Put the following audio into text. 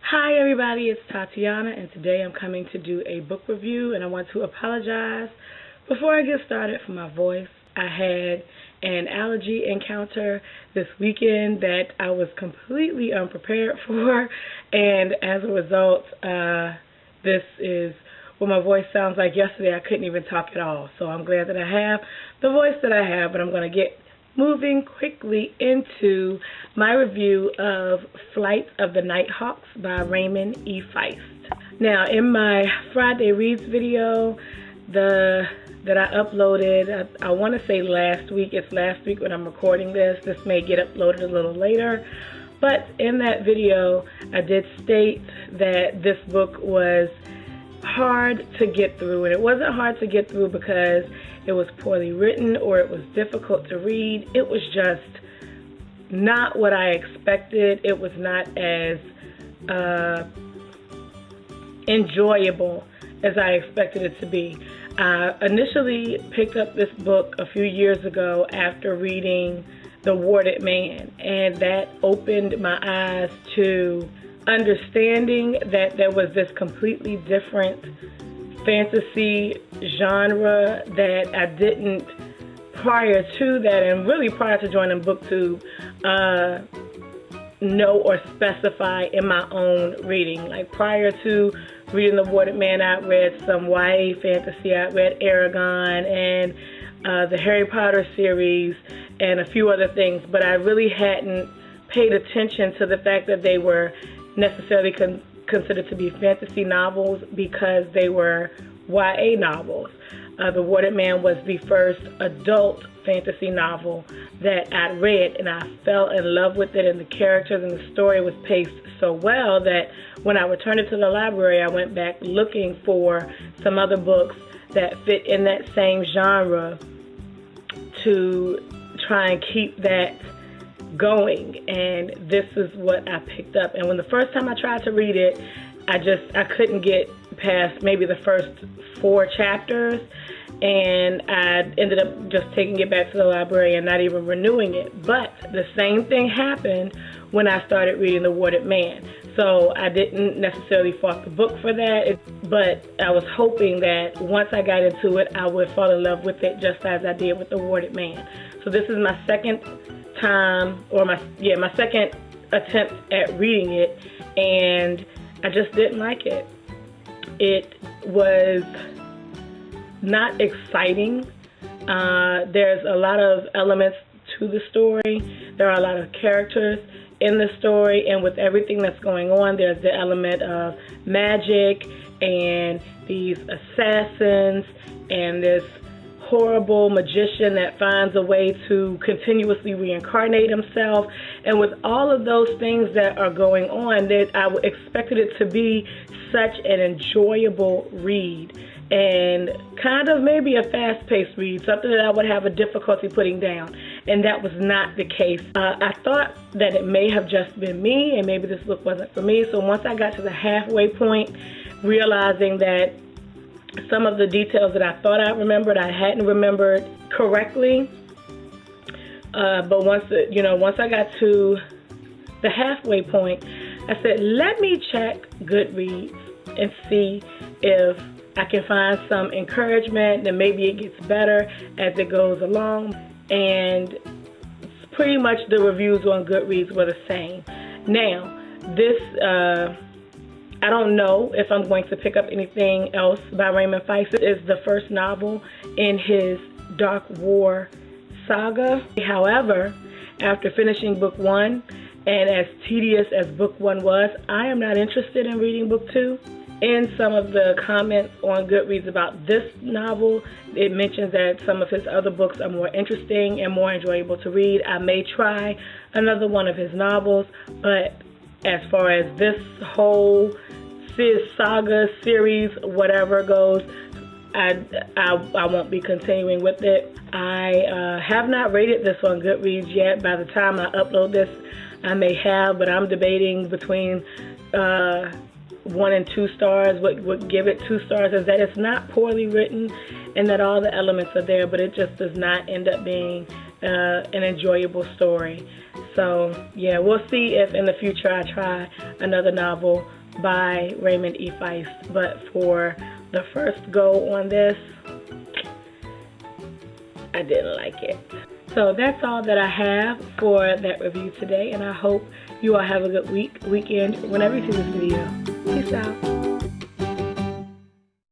Hi everybody, it's Tatiana, and today I'm coming to do a book review, and I want to apologize before I get started for my voice. I had an allergy encounter this weekend that I was completely unprepared for, and as a result, this is what my voice sounds like. Yesterday I couldn't even talk at all, so I'm glad that I have the voice that I have, but I'm going to get moving quickly into my review of Flight of the Nighthawks by Raymond E. Feist. Now, in my Friday Reads video that I uploaded, I want to say last week, it's last week when I'm recording this. This may get uploaded a little later. But in that video, I did state that this book was hard to get through. And it wasn't hard to get through because it was poorly written or it was difficult to read. It was just not what I expected. It was not as enjoyable as I expected it to be. I initially picked up this book a few years ago after reading The Warded Man, and that opened my eyes to understanding that there was this completely different fantasy genre that I didn't prior to that, and really prior to joining BookTube, know or specify in my own reading. Like prior to reading The Warded Man, I read some YA fantasy. I read Aragon and the Harry Potter series and a few other things, but I really hadn't paid attention to the fact that they were necessarily considered to be fantasy novels because they were YA novels. The Warded Man was the first adult fantasy novel that I read, and I fell in love with it, and the characters and the story was paced so well that when I returned it to the library, I went back looking for some other books that fit in that same genre to try and keep that going, and this is what I picked up. And when the first time I tried to read it, I couldn't get past maybe the first 4 chapters, and I ended up just taking it back to the library and not even renewing it. But the same thing happened when I started reading The Warded Man. So I didn't necessarily fault the book for that, but I was hoping that once I got into it, I would fall in love with it just as I did with The Warded Man. So this is my second time, or my second attempt at reading it, and I just didn't like it. It was not exciting. There's a lot of elements to the story. There are a lot of characters in the story, and with everything that's going on, there's the element of magic and these assassins and this horrible magician that finds a way to continuously reincarnate himself. And with all of those things that are going on, that I expected it to be such an enjoyable read and kind of maybe a fast-paced read, something that I would have a difficulty putting down, and that was not the case. I thought that it may have just been me and maybe this book wasn't for me, so once I got to the halfway point, realizing that some of the details that I thought I remembered, I hadn't remembered correctly. But once I got to the halfway point, I said, let me check Goodreads and see if I can find some encouragement, and maybe it gets better as it goes along. And pretty much the reviews on Goodreads were the same. Now, this I don't know if I'm going to pick up anything else by Raymond Feist. It is the first novel in his Dark War saga. However, after finishing book 1, and as tedious as book 1 was, I am not interested in reading book 2. In some of the comments on Goodreads about this novel, it mentions that some of his other books are more interesting and more enjoyable to read. I may try another one of his novels, but as far as this whole saga series, whatever goes, I won't be continuing with it. I have not rated this on Goodreads yet. By the time I upload this, I may have, but I'm debating between 1 and 2 stars. What would give it 2 stars is that it's not poorly written and that all the elements are there, but it just does not end up being an enjoyable story. So yeah, we'll see if in the future I try another novel by Raymond E. Feist. But for the first go on this, I didn't like it. So that's all that I have for that review today, and I hope you all have a good weekend, whenever you see this video. Peace out.